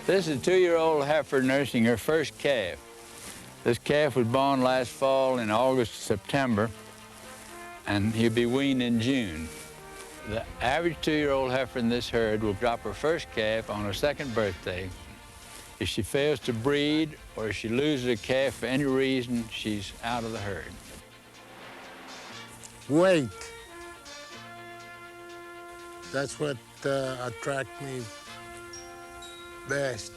This is a 2-year-old heifer nursing her first calf. This calf was born last fall in August, September, and he'll be weaned in June. The average 2-year-old heifer in this herd will drop her first calf on her second birthday. If she fails to breed or if she loses a calf for any reason, she's out of the herd. Weight. That's what attracts me best.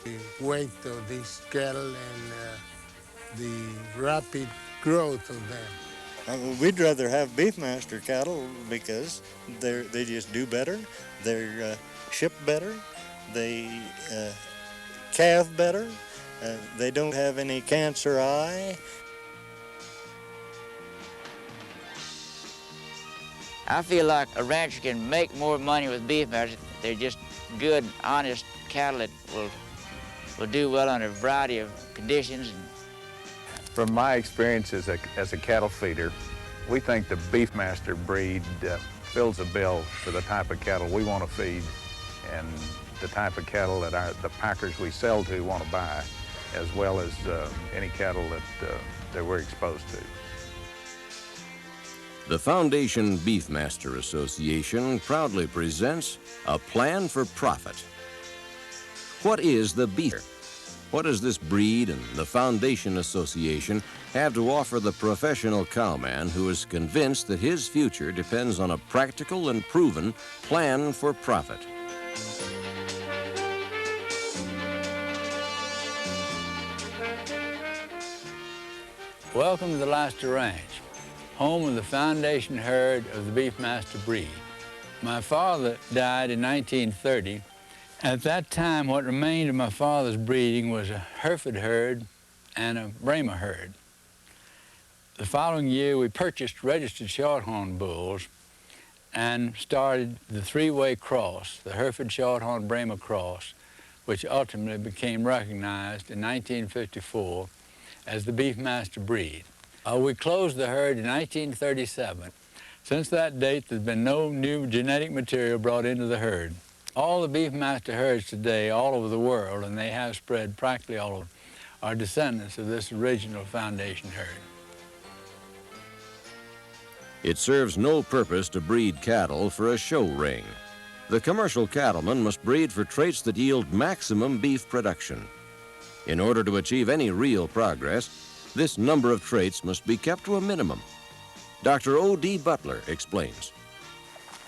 The weight of these cattle and the rapid growth of them. We'd rather have Beefmaster cattle because they just do better, they're ship better, they calve better, they don't have any cancer eye. I feel like a rancher can make more money with Beefmaster. They're just good, honest cattle that will do well under a variety of conditions. From my experience as a cattle feeder, we think the Beefmaster breed fills a bill for the type of cattle we want to feed and the type of cattle that the packers we sell to want to buy, as well as any cattle that we're exposed to. The Foundation Beefmaster Association proudly presents A Plan for Profit. What is the beef? What does this breed and the Foundation Association have to offer the professional cowman who is convinced that his future depends on a practical and proven plan for profit? Welcome to the Lasater Ranch, home of the foundation herd of the Beefmaster breed. My father died in 1930. At that time, what remained of my father's breeding was a Hereford herd and a Brahma herd. The following year, we purchased registered shorthorn bulls and started the three-way cross, the Hereford Shorthorn Brahma cross, which ultimately became recognized in 1954 as the Beefmaster breed. We closed the herd in 1937. Since that date, there's been no new genetic material brought into the herd. All the Beefmaster herds today, all over the world, and they have spread practically all over, are descendants of this original foundation herd. It serves no purpose to breed cattle for a show ring. The commercial cattleman must breed for traits that yield maximum beef production. In order to achieve any real progress, this number of traits must be kept to a minimum. Dr. O.D. Butler explains.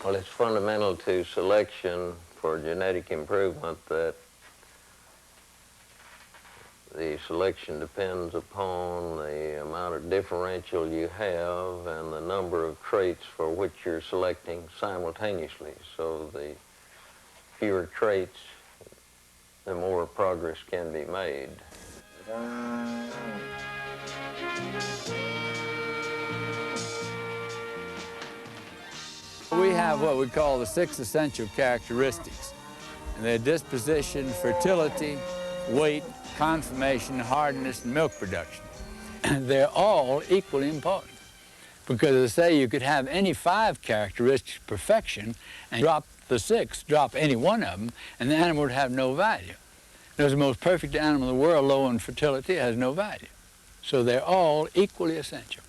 Well, it's fundamental to selection for genetic improvement that the selection depends upon the amount of differential you have and the number of traits for which you're selecting simultaneously. So the fewer traits, the more progress can be made. We have what we call the 6 essential characteristics, and they're disposition, fertility, weight, conformation, hardness, and milk production. They're all equally important because, as I say, you could have any 5 characteristics perfection and drop any one of them, and the animal would have no value. There's the most perfect animal in the world, low in fertility, has no value. So they're all equally essential.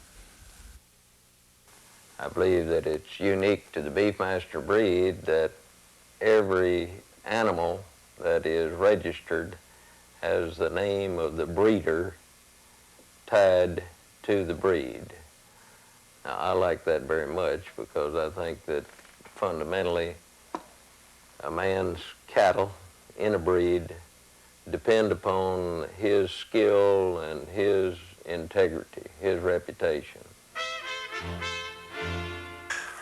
I believe that it's unique to the Beefmaster breed that every animal that is registered has the name of the breeder tied to the breed. Now, I like that very much because I think that fundamentally a man's cattle in a breed depend upon his skill and his integrity, his reputation.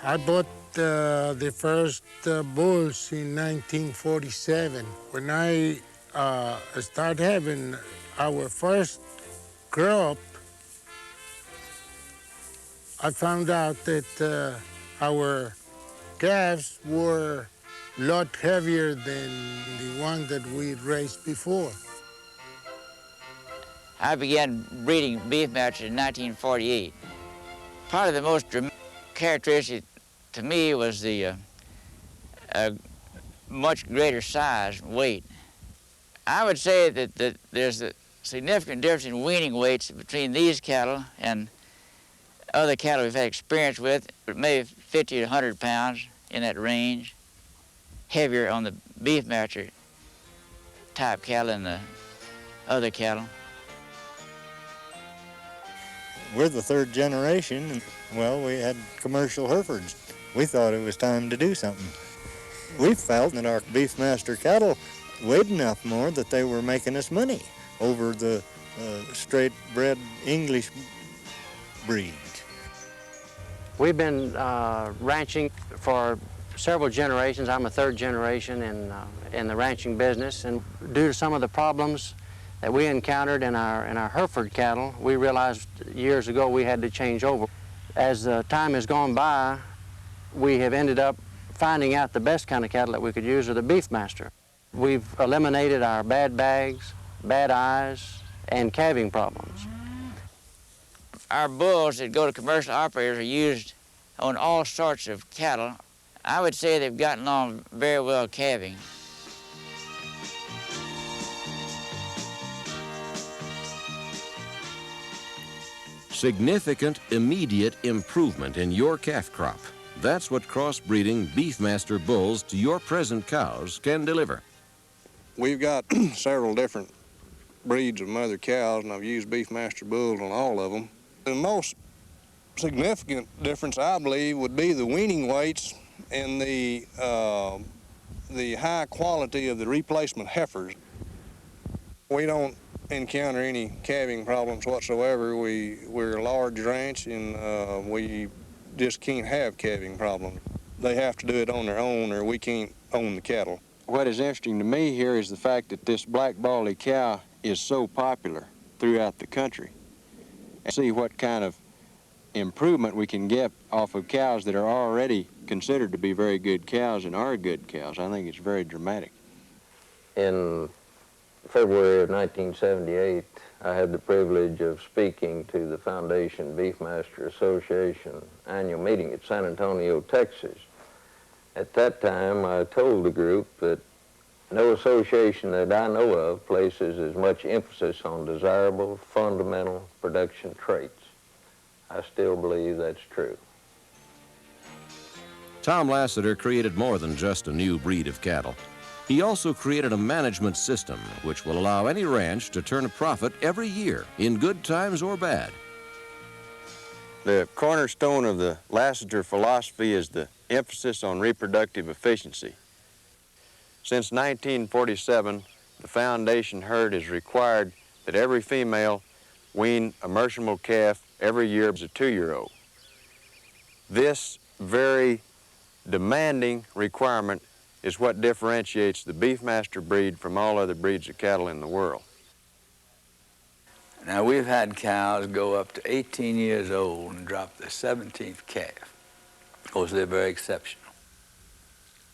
I bought the first bulls in 1947. When I started having our first crop, I found out that our calves were a lot heavier than the one that we raised before. I began breeding Beefmaster in 1948. Part of the most dramatic characteristic to me was the much greater size and weight. I would say that there's a significant difference in weaning weights between these cattle and other cattle we've had experience with, maybe 50 to 100 pounds in that range, heavier on the Beefmaster type cattle than the other cattle. We're the third generation, and, well, we had commercial Herefords. We thought it was time to do something. We felt that our Beefmaster cattle weighed enough more that they were making us money over the straight-bred English breed. We've been ranching for several generations. I'm a third generation in the ranching business, and due to some of the problems that we encountered in our Hereford cattle, we realized years ago we had to change over. As time has gone by, we have ended up finding out the best kind of cattle that we could use are the Beefmaster. We've eliminated our bad bags, bad eyes, and calving problems. Our bulls that go to commercial operators are used on all sorts of cattle. I would say they've gotten on very well calving. Significant immediate improvement in your calf crop. That's what crossbreeding Beefmaster bulls to your present cows can deliver. We've got several different breeds of mother cows, and I've used Beefmaster bulls on all of them. The most significant difference, I believe, would be the weaning weights and the high quality of the replacement heifers. We don't encounter any calving problems whatsoever. We're a large ranch, and we just can't have calving problems. They have to do it on their own, or we can't own the cattle. What is interesting to me here is the fact that this black baldy cow is so popular throughout the country. And see what kind of improvement we can get off of cows that are already considered to be very good cows and are good cows. I think it's very dramatic. In February of 1978, I had the privilege of speaking to the Foundation Beefmaster Association annual meeting at San Antonio, Texas. At that time, I told the group that no association that I know of places as much emphasis on desirable, fundamental production traits. I still believe that's true. Tom Lasater created more than just a new breed of cattle. He also created a management system which will allow any ranch to turn a profit every year, in good times or bad. The cornerstone of the Lasater philosophy is the emphasis on reproductive efficiency. Since 1947, the foundation herd has required that every female wean a merchantable calf every year as a 2-year-old. This very demanding requirement is what differentiates the Beefmaster breed from all other breeds of cattle in the world. Now, we've had cows go up to 18 years old and drop their 17th calf. Of course, they're very exceptional.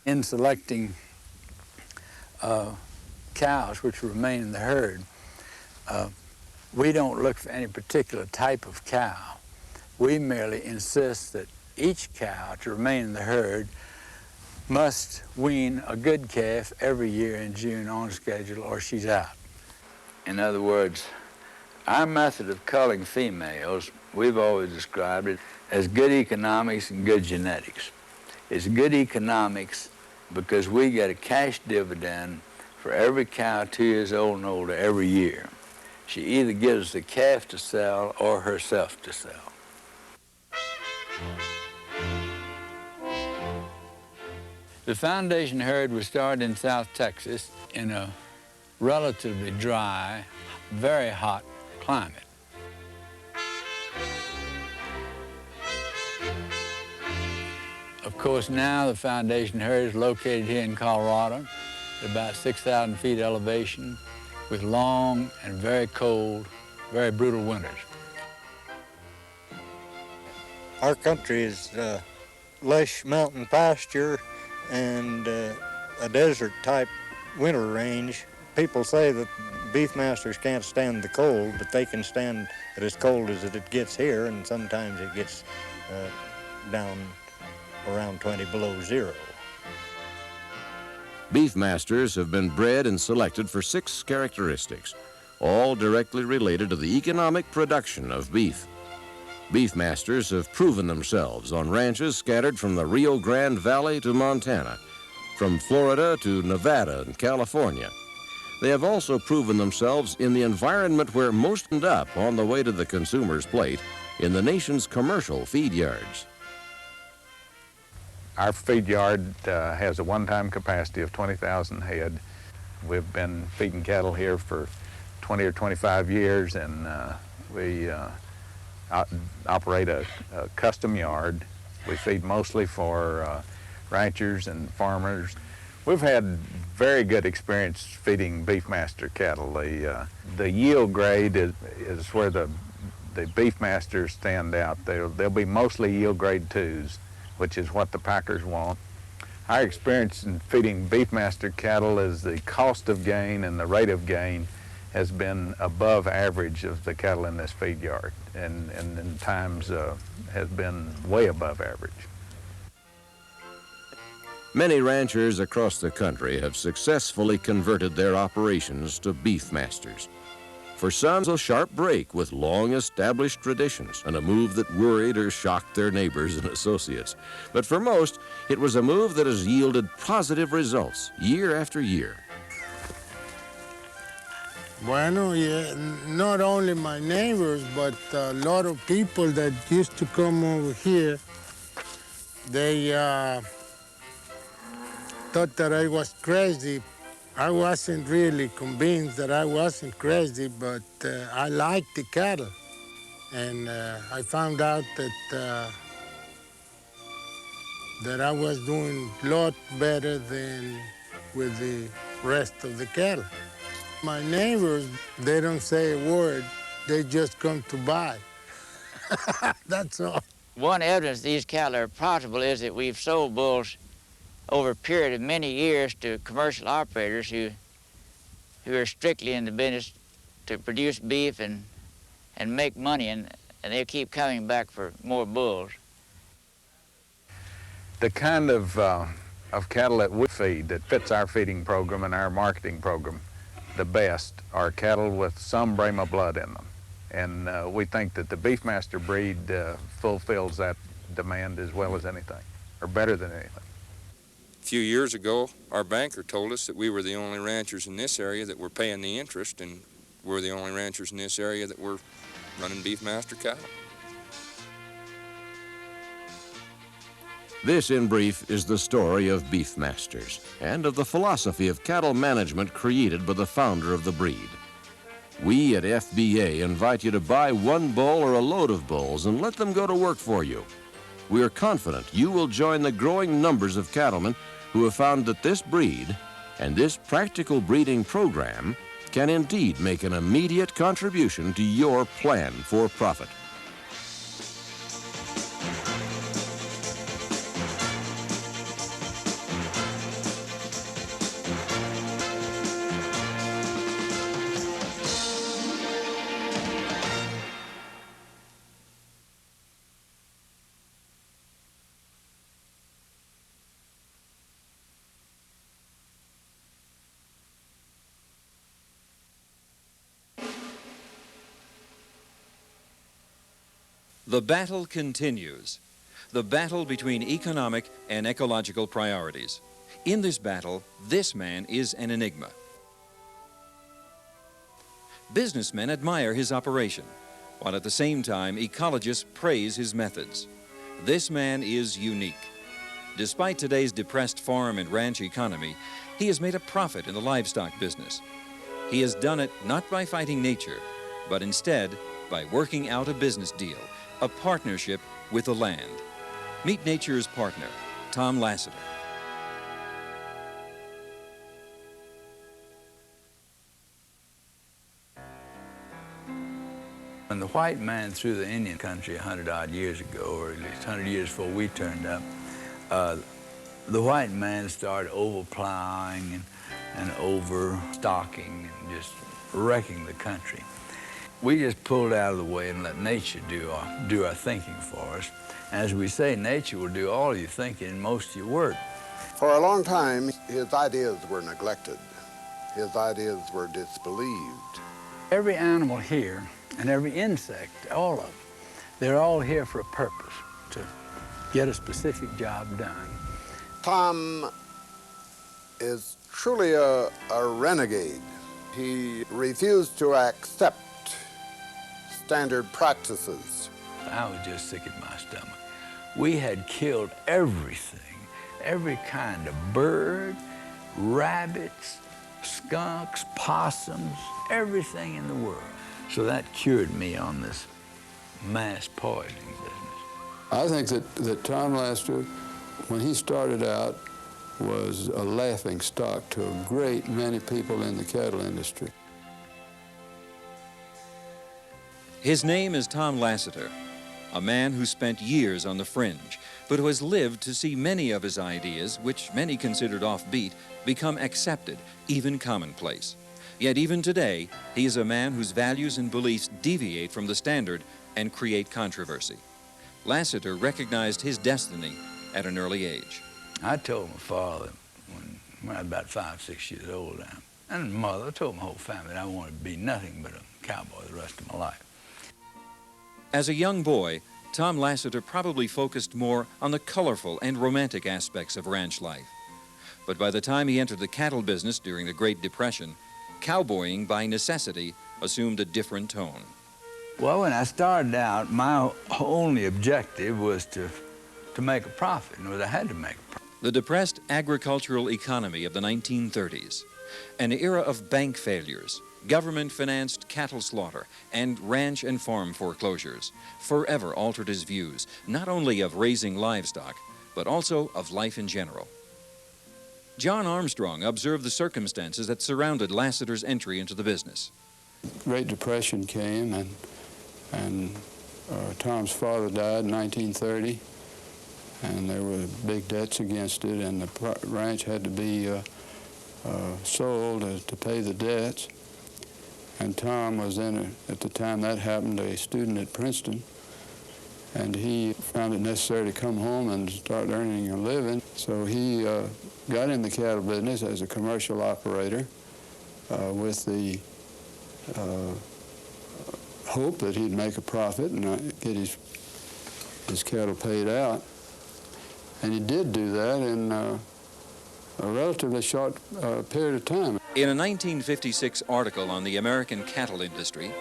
In selecting cows which remain in the herd, we don't look for any particular type of cow. We merely insist that each cow to remain in the herd must wean a good calf every year in June on schedule, or she's out. In other words, our method of culling females, we've always described it as good economics and good genetics. It's good economics because we get a cash dividend for every cow 2 years old and older every year. She either gives the calf to sell or herself to sell. The foundation herd was started in South Texas in a relatively dry, very hot climate. Of course, now the foundation herd is located here in Colorado at about 6,000 feet elevation with long and very cold, very brutal winters. Our country is lush mountain pasture and a desert-type winter range. People say that Beefmasters can't stand the cold, but they can stand it as cold as it gets here, and sometimes it gets down around 20 below zero. Beefmasters have been bred and selected for 6 characteristics, all directly related to the economic production of beef. Beefmasters have proven themselves on ranches scattered from the Rio Grande Valley to Montana, from Florida to Nevada and California. They have also proven themselves in the environment where most end up on the way to the consumer's plate, in the nation's commercial feed yards. Our feed yard has a one-time capacity of 20,000 head. We've been feeding cattle here for 20 or 25 years, and we operate a custom yard. We feed mostly for ranchers and farmers. We've had very good experience feeding Beefmaster cattle. The yield grade is where the Beefmasters stand out. They'll be mostly yield grade 2s, which is what the packers want. Our experience in feeding Beefmaster cattle is the cost of gain and the rate of gain has been above average of the cattle in this feed yard, and in times has been way above average. Many ranchers across the country have successfully converted their operations to Beefmasters. For some, a sharp break with long-established traditions and a move that worried or shocked their neighbors and associates. But for most, it was a move that has yielded positive results year after year. Bueno, yeah, not only my neighbors, but a lot of people that used to come over here, they thought that I was crazy. I wasn't really convinced that I wasn't crazy, but I liked the cattle. And I found out that I was doing a lot better than with the rest of the cattle. My neighbors, they don't say a word. They just come to buy. That's all. One evidence these cattle are profitable is that we've sold bulls over a period of many years to commercial operators who are strictly in the business to produce beef and make money, and they'll keep coming back for more bulls. The kind of cattle that we feed that fits our feeding program and our marketing program the best are cattle with some Brahma blood in them. And we think that the Beefmaster breed fulfills that demand as well as anything, or better than anything. A few years ago, our banker told us that we were the only ranchers in this area that were paying the interest, and we're the only ranchers in this area that were running Beefmaster cattle. This, in brief, is the story of Beefmasters and of the philosophy of cattle management created by the founder of the breed. We at FBA invite you to buy one bull or a load of bulls and let them go to work for you. We are confident you will join the growing numbers of cattlemen who have found that this breed and this practical breeding program can indeed make an immediate contribution to your plan for profit. The battle continues. The battle between economic and ecological priorities. In this battle, this man is an enigma. Businessmen admire his operation, while at the same time ecologists praise his methods. This man is unique. Despite today's depressed farm and ranch economy, he has made a profit in the livestock business. He has done it not by fighting nature, but instead by working out a business deal, a partnership with the land. Meet nature's partner, Tom Lasater. When the white man threw the Indian country 100-odd years ago, or at least 100 years before we turned up, the white man started overplowing and overstocking and just wrecking the country. We just pulled out of the way and let nature do our thinking for us. As we say, nature will do all your thinking and most of your work. For a long time, his ideas were neglected. His ideas were disbelieved. Every animal here and every insect, all of them, they're all here for a purpose, to get a specific job done. Tom is truly a renegade. He refused to accept standard practices. I was just sick at my stomach. We had killed everything, every kind of bird, rabbits, skunks, possums, everything in the world. So that cured me on this mass poisoning business. I think that Tom Lasater, when he started out, was a laughing stock to a great many people in the cattle industry. His name is Tom Lasater, a man who spent years on the fringe, but who has lived to see many of his ideas, which many considered offbeat, become accepted, even commonplace. Yet even today, he is a man whose values and beliefs deviate from the standard and create controversy. Lasater recognized his destiny at an early age. I told my father when I was about 5, 6 years old now, and mother, I told my whole family that I wanted to be nothing but a cowboy the rest of my life. As a young boy, Tom Lasater probably focused more on the colorful and romantic aspects of ranch life. But by the time he entered the cattle business during the Great Depression, cowboying by necessity assumed a different tone. Well, when I started out, my only objective was to make a profit, and I had to make a profit. The depressed agricultural economy of the 1930s, an era of bank failures, government-financed cattle slaughter, and ranch and farm foreclosures, forever altered his views, not only of raising livestock, but also of life in general. John Armstrong observed the circumstances that surrounded Lasater's entry into the business. Great Depression came, and Tom's father died in 1930, and there were big debts against it, and the ranch had to be sold to pay the debts. And Tom was then, at the time that happened, a student at Princeton, and he found it necessary to come home and start earning a living. So he got in the cattle business as a commercial operator with the hope that he'd make a profit and get his cattle paid out. And he did do that in a relatively short period of time. In a 1956 article on the American cattle industry,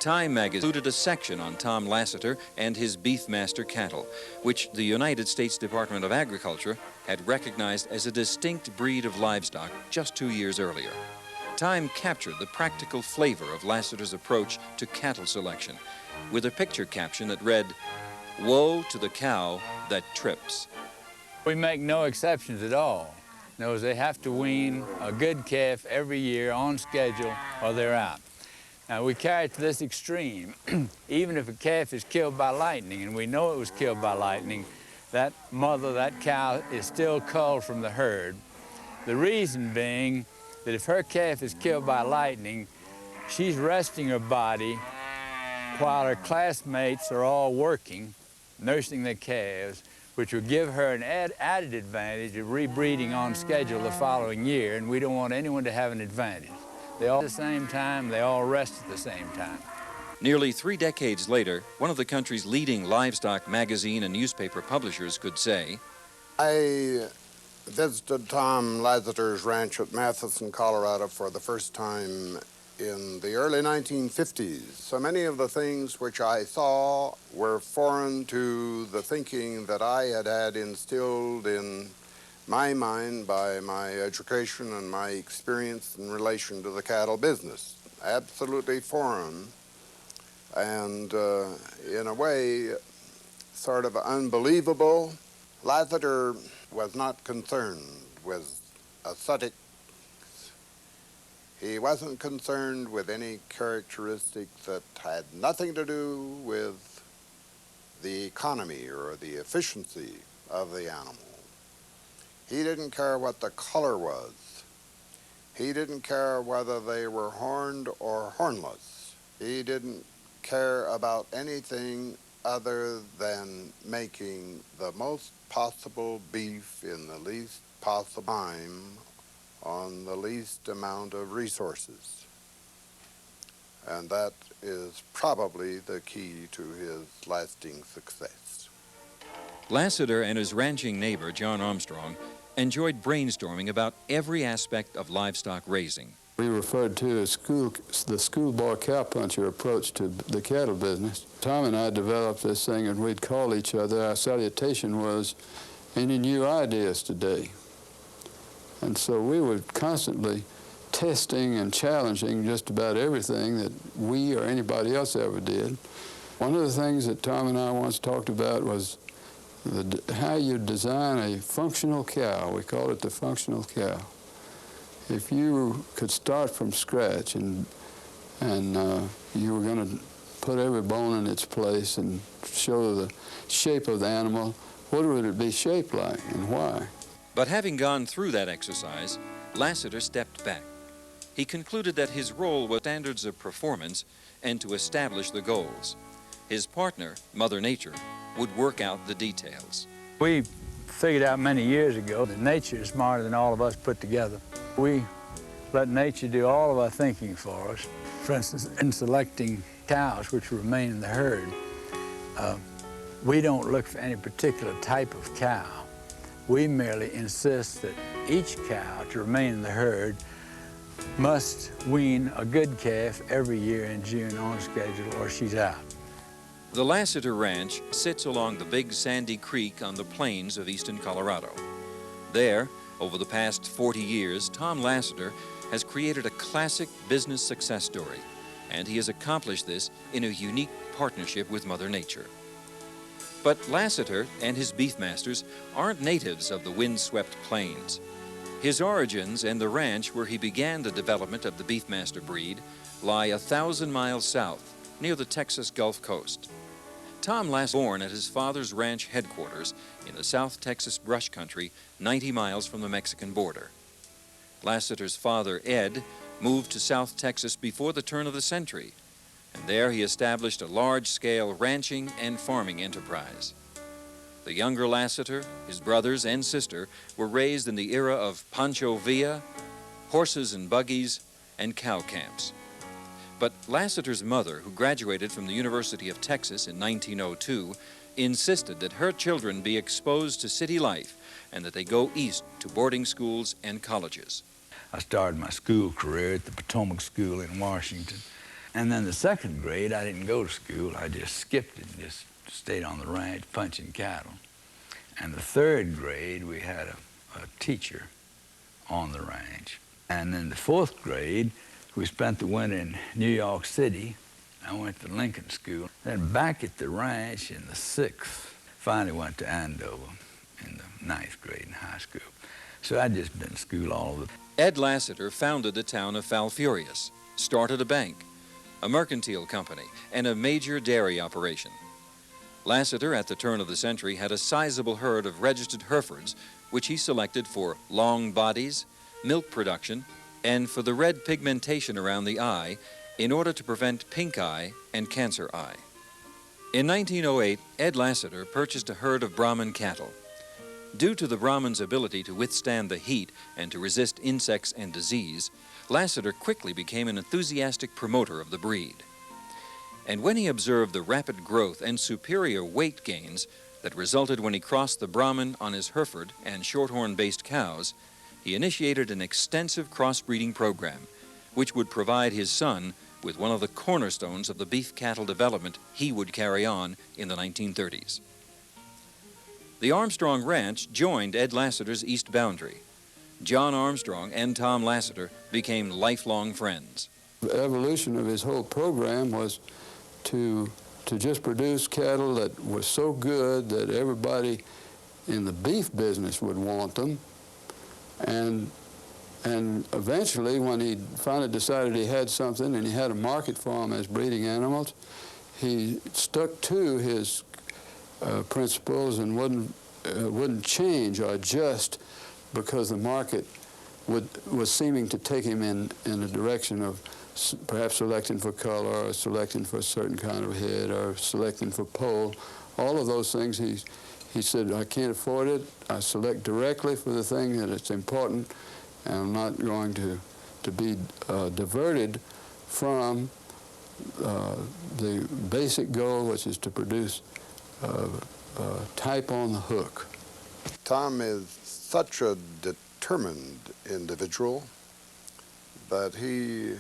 Time magazine included a section on Tom Lasater and his Beefmaster cattle, which the United States Department of Agriculture had recognized as a distinct breed of livestock just 2 years earlier. Time captured the practical flavor of Lasater's approach to cattle selection with a picture caption that read, "Woe to the cow that trips." We make no exceptions at all. In other words, they have to wean a good calf every year on schedule or they're out. Now, we carry it to this extreme. Even if a calf is killed by lightning, and we know it was killed by lightning, that mother, that cow, is still culled from the herd. The reason being that if her calf is killed by lightning, she's resting her body while her classmates are all working, nursing their calves, which will give her an added advantage of rebreeding on schedule the following year, and we don't want anyone to have an advantage. They all at the same time, they all rest at the same time. Nearly 3 decades later, one of the country's leading livestock magazine and newspaper publishers could say, I visited Tom Lasater's ranch at Matheson, Colorado for the first time in the early 1950s. So many of the things which I saw were foreign to the thinking that I had instilled in my mind by my education and my experience in relation to the cattle business. Absolutely foreign, and in a way, sort of unbelievable. Lasater was not concerned with aesthetics. He wasn't concerned with any characteristic that had nothing to do with the economy or the efficiency of the animal. He didn't care what the color was. He didn't care whether they were horned or hornless. He didn't care about anything other than making the most possible beef in the least possible time on the least amount of resources. And that is probably the key to his lasting success. Lasater and his ranching neighbor, John Armstrong, enjoyed brainstorming about every aspect of livestock raising. We referred to as the schoolboy cowpuncher approach to the cattle business. Tom and I developed this thing, and we'd call each other. Our salutation was, "Any new ideas today?" And so we were constantly testing and challenging just about everything that we or anybody else ever did. One of the things that Tom and I once talked about was how you design a functional cow. We call it the functional cow. If you could start from scratch and you were going to put every bone in its place and show the shape of the animal, what would it be shaped like and why? But having gone through that exercise, Lasater stepped back. He concluded that his role was standards of performance and to establish the goals. His partner, Mother Nature, would work out the details. We figured out many years ago that nature is smarter than all of us put together. We let nature do all of our thinking for us. For instance, in selecting cows which remain in the herd, we don't look for any particular type of cow. We merely insist that each cow to remain in the herd must wean a good calf every year in June on schedule or she's out. The Lasater Ranch sits along the Big Sandy Creek on the plains of eastern Colorado. There, over the past 40 years, Tom Lasater has created a classic business success story, and he has accomplished this in a unique partnership with Mother Nature. But Lasater and his Beefmasters aren't natives of the windswept plains. His origins and the ranch where he began the development of the Beefmaster breed lie 1,000 miles south, near the Texas Gulf Coast. Tom Lasater was born at his father's ranch headquarters in the South Texas brush country, 90 miles from the Mexican border. Lasater's father, Ed, moved to South Texas before the turn of the century, and there he established a large-scale ranching and farming enterprise. The younger Lasater, his brothers and sister, were raised in the era of Pancho Villa, horses and buggies, and cow camps. But Lasater's mother, who graduated from the University of Texas in 1902, insisted that her children be exposed to city life and that they go east to boarding schools and colleges. I started my school career at the Potomac School in Washington. And then the second grade, I didn't go to school. I just skipped it and just stayed on the ranch punching cattle. And the third grade, we had a teacher on the ranch. And then the fourth grade, we spent the winter in New York City. I went to Lincoln School. Then back at the ranch in the sixth, finally went to Andover in the ninth grade in high school. So I'd just been to school all over. Ed Lasater founded the town of Falfurrias, started a bank, a mercantile company, and a major dairy operation. Lasater, at the turn of the century, had a sizable herd of registered Herefords, which he selected for long bodies, milk production, and for the red pigmentation around the eye in order to prevent pink eye and cancer eye. In 1908, Ed Lasater purchased a herd of Brahman cattle. Due to the Brahman's ability to withstand the heat and to resist insects and disease, Lasater quickly became an enthusiastic promoter of the breed. And when he observed the rapid growth and superior weight gains that resulted when he crossed the Brahman on his Hereford and Shorthorn-based cows, he initiated an extensive crossbreeding program, which would provide his son with one of the cornerstones of the beef cattle development he would carry on in the 1930s. The Armstrong Ranch joined Ed Lasater's east boundary. John Armstrong and Tom Lasater became lifelong friends. The evolution of his whole program was to just produce cattle that were so good that everybody in the beef business would want them. And eventually, when he finally decided he had something and he had a market for them as breeding animals, he stuck to his principles and wouldn't change or adjust because the market was seeming to take him in a direction of perhaps selecting for color, or selecting for a certain kind of head, or selecting for pole. All of those things, he said, I can't afford it. I select directly for the thing that it's important, and I'm not going to be diverted from the basic goal, which is to produce type on the hook. Tom is such a determined individual, but he's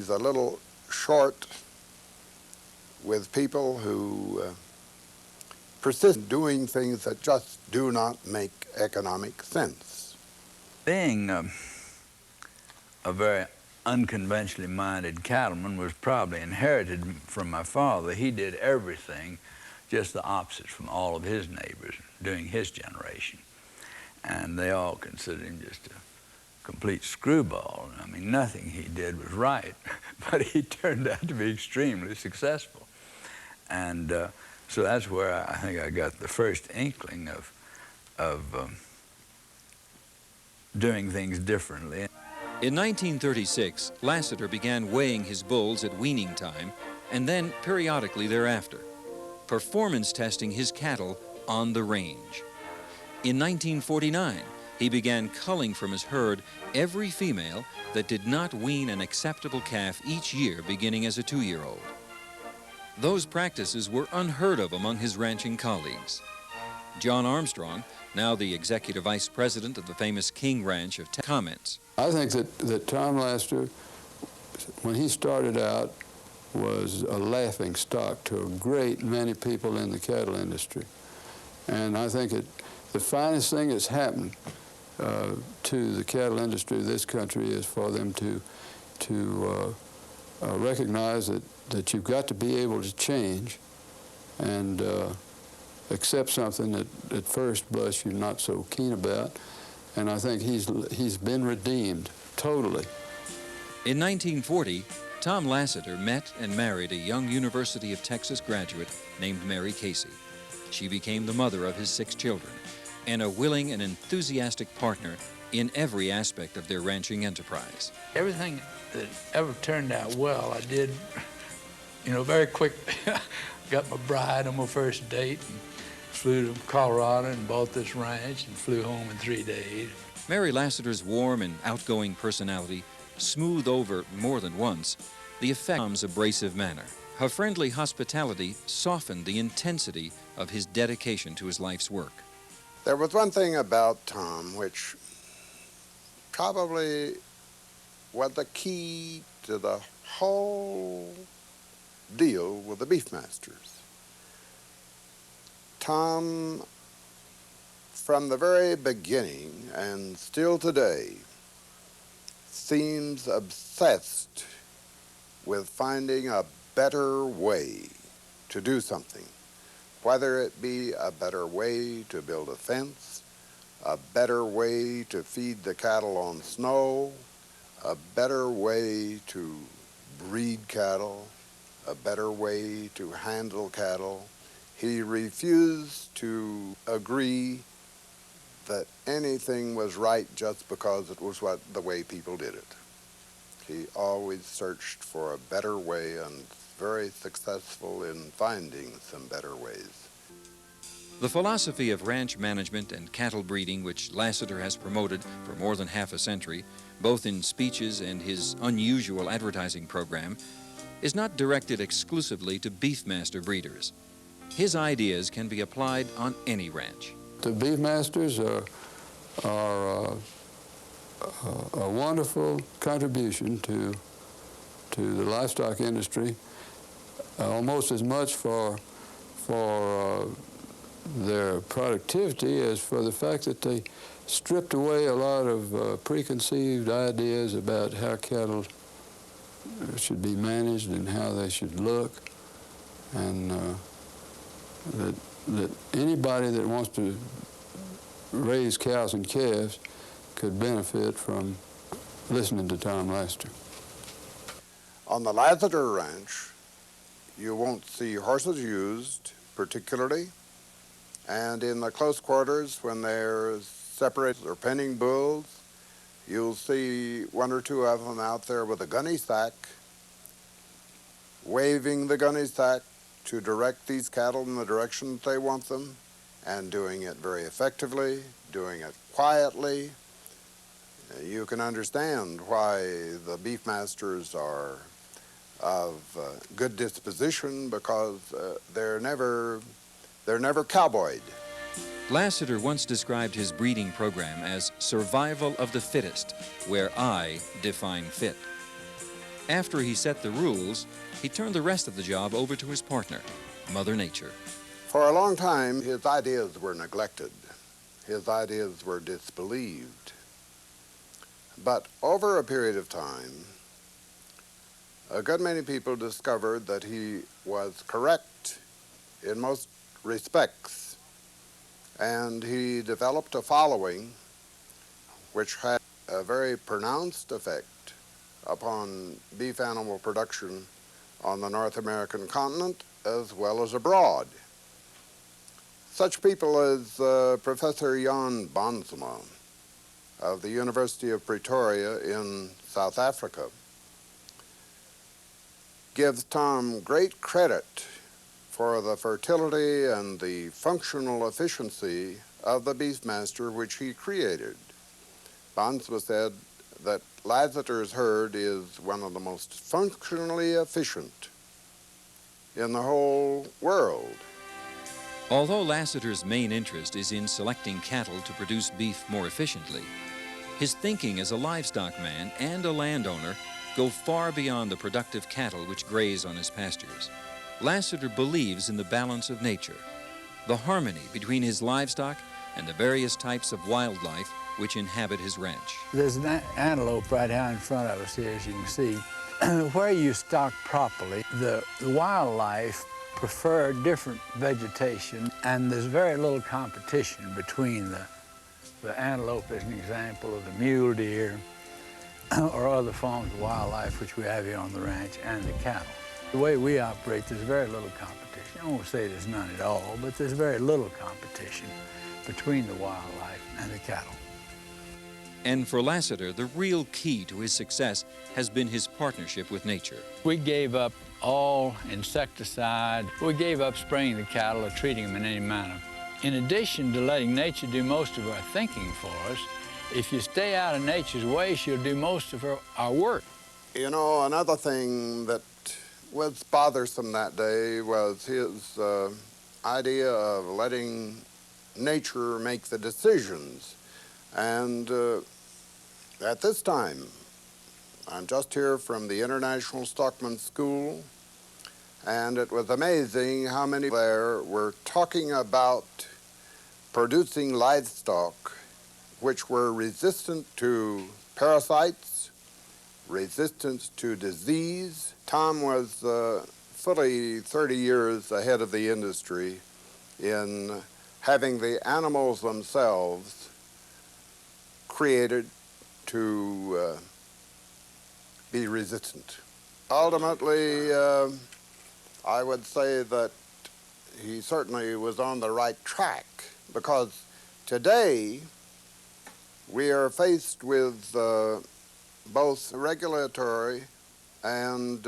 a little short with people who persist in doing things that just do not make economic sense. Being a very unconventionally minded cattleman was probably inherited from my father. He did everything just the opposite from all of his neighbors during his generation. And they all considered him just a complete screwball. I mean, nothing he did was right, but he turned out to be extremely successful. And so that's where I think I got the first inkling of doing things differently. In 1936, Lasater began weighing his bulls at weaning time and then periodically thereafter, performance testing his cattle on the range. In 1949, he began culling from his herd every female that did not wean an acceptable calf each year beginning as a 2-year-old. Those practices were unheard of among his ranching colleagues. John Armstrong, now the executive vice president of the famous King Ranch of Texas, comments. I think that Tom Lasater, when he started out, was a laughing stock to a great many people in the cattle industry. And I think the finest thing that's happened to the cattle industry of this country is for them to recognize that you've got to be able to change and accept something that at first blush you're not so keen about. And I think he's been redeemed totally. In 1940, Tom Lasater met and married a young University of Texas graduate named Mary Casey. She became the mother of his 6 children and a willing and enthusiastic partner in every aspect of their ranching enterprise. Everything that ever turned out well, I did, very quickly. Got my bride on my first date and flew to Colorado and bought this ranch and flew home in 3 days. Mary Lasater's warm and outgoing personality smoothed over more than once the effect of Tom's abrasive manner. Her friendly hospitality softened the intensity of his dedication to his life's work. There was one thing about Tom which probably was the key to the whole deal with the Beefmasters. Tom, from the very beginning and still today, seems obsessed with finding a better way to do something, whether it be a better way to build a fence, a better way to feed the cattle on snow, a better way to breed cattle, a better way to handle cattle. He refused to agree that anything was right just because it was the way people did it. He always searched for a better way and very successful in finding some better ways. The philosophy of ranch management and cattle breeding, which Lasater has promoted for more than half a century, both in speeches and his unusual advertising program, is not directed exclusively to Beefmaster breeders. His ideas can be applied on any ranch. The Beefmasters are a wonderful contribution to the livestock industry, almost as much for their productivity as for the fact that they stripped away a lot of preconceived ideas about how cattle should be managed and how they should look, and that anybody that wants to raise cows and calves could benefit from listening to Tom Lasater. On the Lasater Ranch, you won't see horses used particularly, and in the close quarters when there's separate their penning bulls. You'll see one or two of them out there with a gunny sack, waving the gunny sack to direct these cattle in the direction that they want them, and doing it very effectively, doing it quietly. You can understand why the Beefmasters are of good disposition, because they're never cowboyed. Lasater once described his breeding program as survival of the fittest, where I define fit. After he set the rules, he turned the rest of the job over to his partner, Mother Nature. For a long time, his ideas were neglected. His ideas were disbelieved. But over a period of time, a good many people discovered that he was correct in most respects, and he developed a following which had a very pronounced effect upon beef animal production on the North American continent as well as abroad. Such people as Professor Jan Bonsma of the University of Pretoria in South Africa gives Tom great credit for the fertility and the functional efficiency of the Beefmaster which he created. Bonsma said that Lasater's herd is one of the most functionally efficient in the whole world. Although Lasater's main interest is in selecting cattle to produce beef more efficiently, his thinking as a livestock man and a landowner go far beyond the productive cattle which graze on his pastures. Lasater believes in the balance of nature, the harmony between his livestock and the various types of wildlife which inhabit his ranch. There's an antelope right out in front of us here, as you can see. Where you stock properly, the wildlife prefer different vegetation, and there's very little competition between the antelope, as an example, or the mule deer, or other forms of wildlife which we have here on the ranch, and the cattle. The way we operate, there's very little competition. I won't say there's none at all, but there's very little competition between the wildlife and the cattle. And for Lasater, the real key to his success has been his partnership with nature. We gave up all insecticide. We gave up spraying the cattle or treating them in any manner. In addition to letting nature do most of our thinking for us, if you stay out of nature's way, she'll do most of our work. You know, another thing that was bothersome that day was his idea of letting nature make the decisions. And at this time, I'm just here from the International Stockman School, and it was amazing how many there were talking about producing livestock which were resistant to parasites, resistant to disease. Tom was fully 30 years ahead of the industry in having the animals themselves created to be resistant. Ultimately, I would say that he certainly was on the right track, because today we are faced with both regulatory and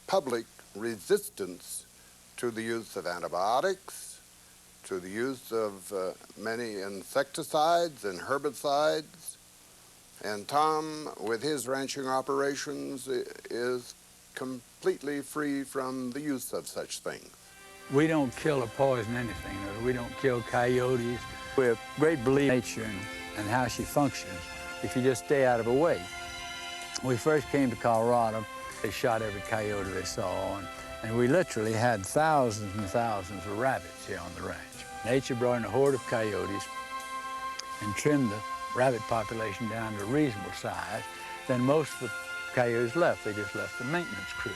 public resistance to the use of antibiotics, to the use of many insecticides and herbicides. And Tom, with his ranching operations, is completely free from the use of such things. We don't kill or poison anything. We don't kill coyotes. We have great belief in nature and how she functions if you just stay out of her way. When we first came to Colorado, they shot every coyote they saw, and we literally had thousands and thousands of rabbits here on the ranch. Nature brought in a horde of coyotes and trimmed the rabbit population down to a reasonable size. Then most of the coyotes left. They just left the maintenance crew.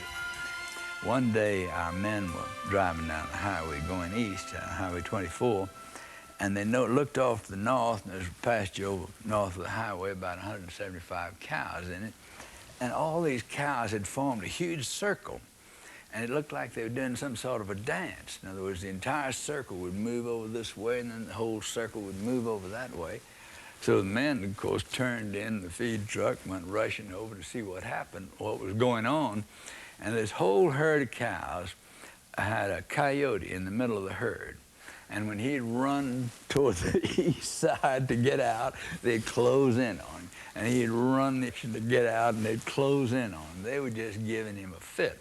One day, our men were driving down the highway going east, Highway 24, and they looked off to the north, and there's a pasture over north of the highway, about 175 cows in it, and all these cows had formed a huge circle, and it looked like they were doing some sort of a dance. In other words, the entire circle would move over this way, and then the whole circle would move over that way. So the men, of course, turned in the feed truck, went rushing over to see what happened, what was going on. And this whole herd of cows had a coyote in the middle of the herd. And when he'd run towards the east side to get out, they'd close in on him. And he'd run to get out, and they'd close in on him. They were just giving him a fit.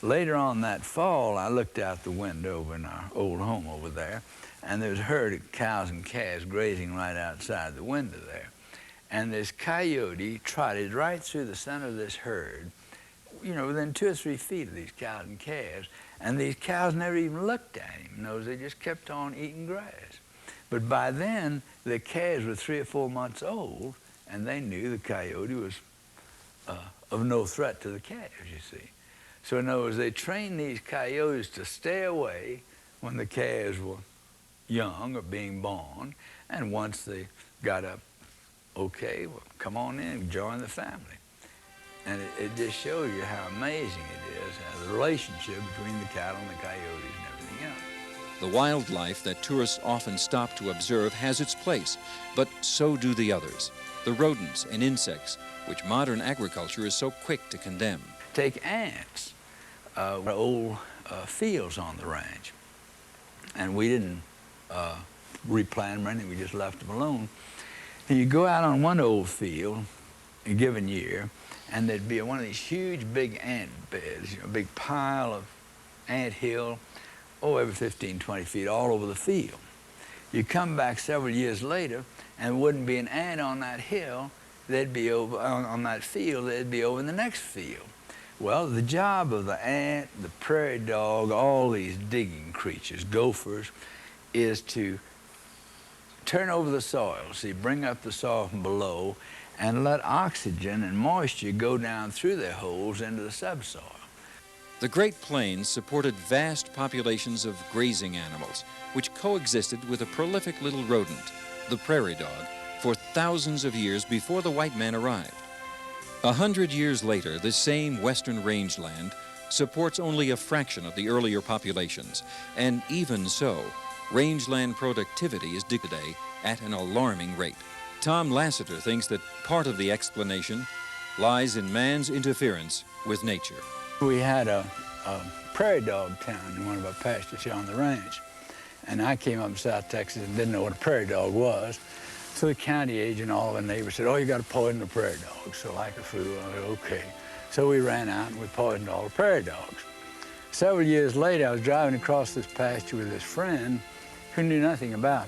Later on that fall, I looked out the window over in our old home over there, and there was a herd of cows and calves grazing right outside the window there. And this coyote trotted right through the center of this herd, you know, within 2 or 3 feet of these cows and calves. And these cows never even looked at him. You know, they just kept on eating grass. But by then, the calves were 3 or 4 months old, and they knew the coyote was of no threat to the calves, you see. So in other words, they trained these coyotes to stay away when the calves were young or being born, and once they got up okay, well, come on in, join the family. And it just shows you how amazing it is, how the relationship between the cattle and the coyotes and everything else. The wildlife that tourists often stop to observe has its place, but so do the others, the rodents and insects, which modern agriculture is so quick to condemn. Take ants, old fields on the ranch, and we didn't replant them or anything, we just left them alone. And you go out on one old field a given year, and there'd be one of these huge big ant beds, you know, a big pile of ant hill, every 15, 20 feet all over the field. You come back several years later, and there wouldn't be an ant on that hill, they'd be over on that field, they'd be over in the next field. Well, the job of the ant, the prairie dog, all these digging creatures, gophers, is to turn over the soil, see, bring up the soil from below, and let oxygen and moisture go down through their holes into the subsoil. The Great Plains supported vast populations of grazing animals, which coexisted with a prolific little rodent, the prairie dog, for thousands of years before the white man arrived. 100 years later, this same western rangeland supports only a fraction of the earlier populations, and even so, rangeland productivity is today at an alarming rate. Tom Lasater thinks that part of the explanation lies in man's interference with nature. We had a prairie dog town in one of our pastures here on the ranch, and I came up from South Texas and didn't know what a prairie dog was. So the county agent, all of the neighbors said, you got to poison the prairie dogs. So like a fool, I said, okay. So we ran out and we poisoned all the prairie dogs. Several years later, I was driving across this pasture with this friend who knew nothing about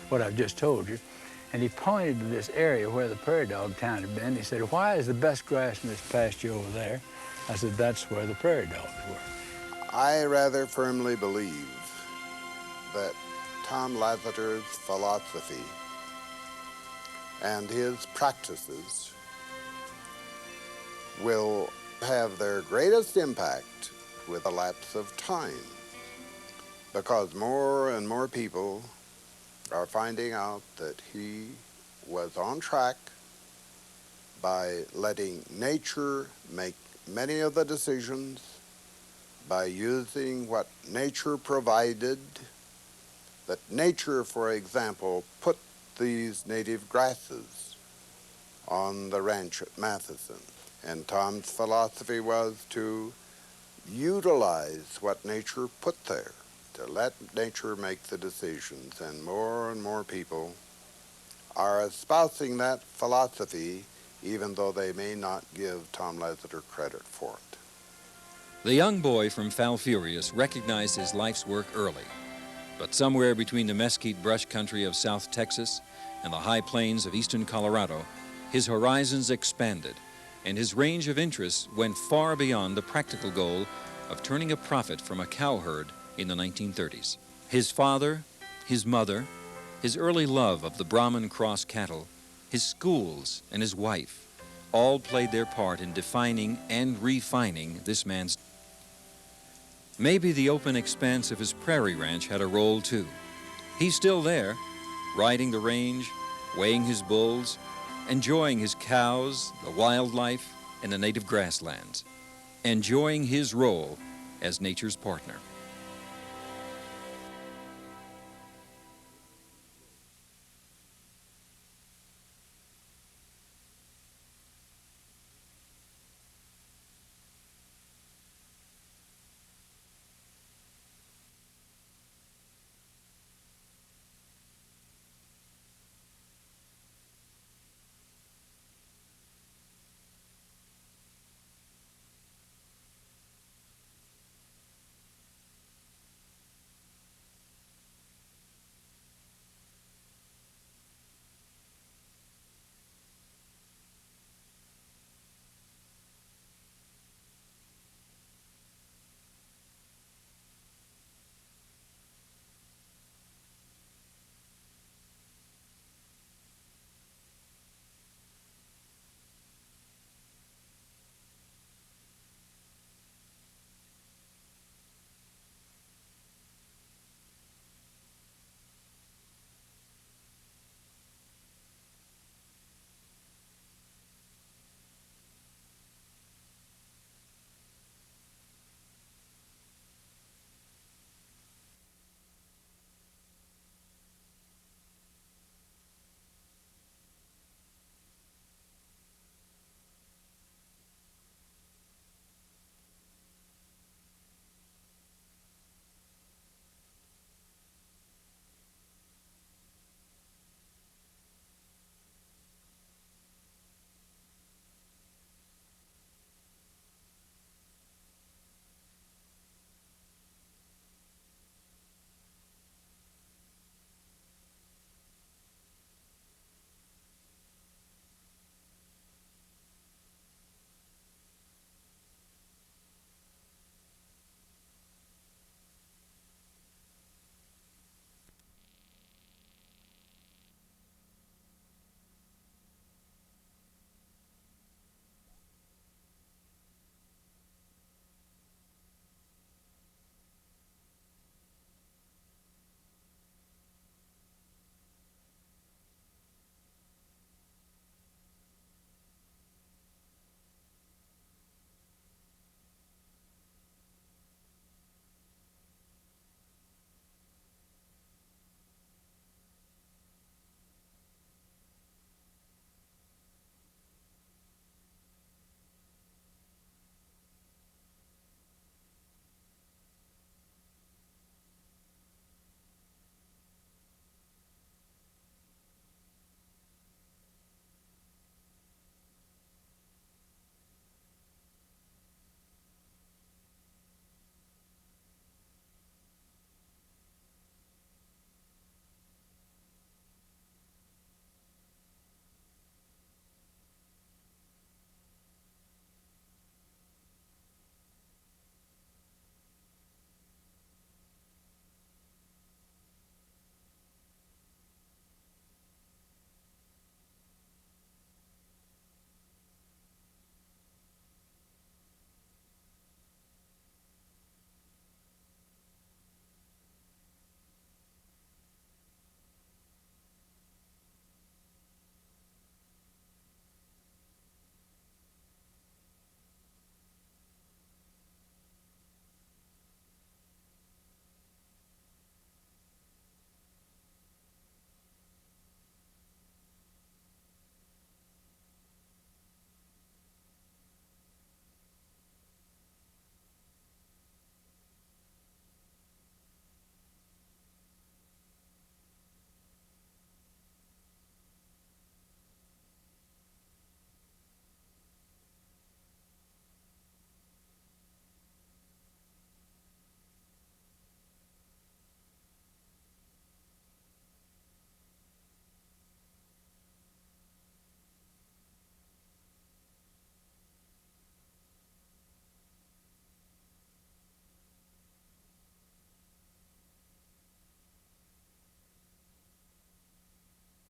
what I've just told you. And he pointed to this area where the prairie dog town had been. He said, why is the best grass in this pasture over there? I said, that's where the prairie dogs were. I rather firmly believe that Tom Lasater's philosophy and his practices will have their greatest impact with the lapse of time, because more and more people are finding out that he was on track by letting nature make many of the decisions, by using what nature provided. That nature, for example, put these native grasses on the ranch at Matheson. And Tom's philosophy was to utilize what nature put there, to let nature make the decisions. And more people are espousing that philosophy, even though they may not give Tom Lasater credit for it. The young boy from Falfurrias recognized his life's work early. But somewhere between the mesquite brush country of South Texas and the high plains of eastern Colorado, his horizons expanded, and his range of interests went far beyond the practical goal of turning a profit from a cow herd in the 1930s. His father, his mother, his early love of the Brahman cross cattle, his schools, and his wife all played their part in defining and refining this man's. Maybe the open expanse of his prairie ranch had a role too. He's still there, riding the range, weighing his bulls, enjoying his cows, the wildlife, and the native grasslands, enjoying his role as nature's partner.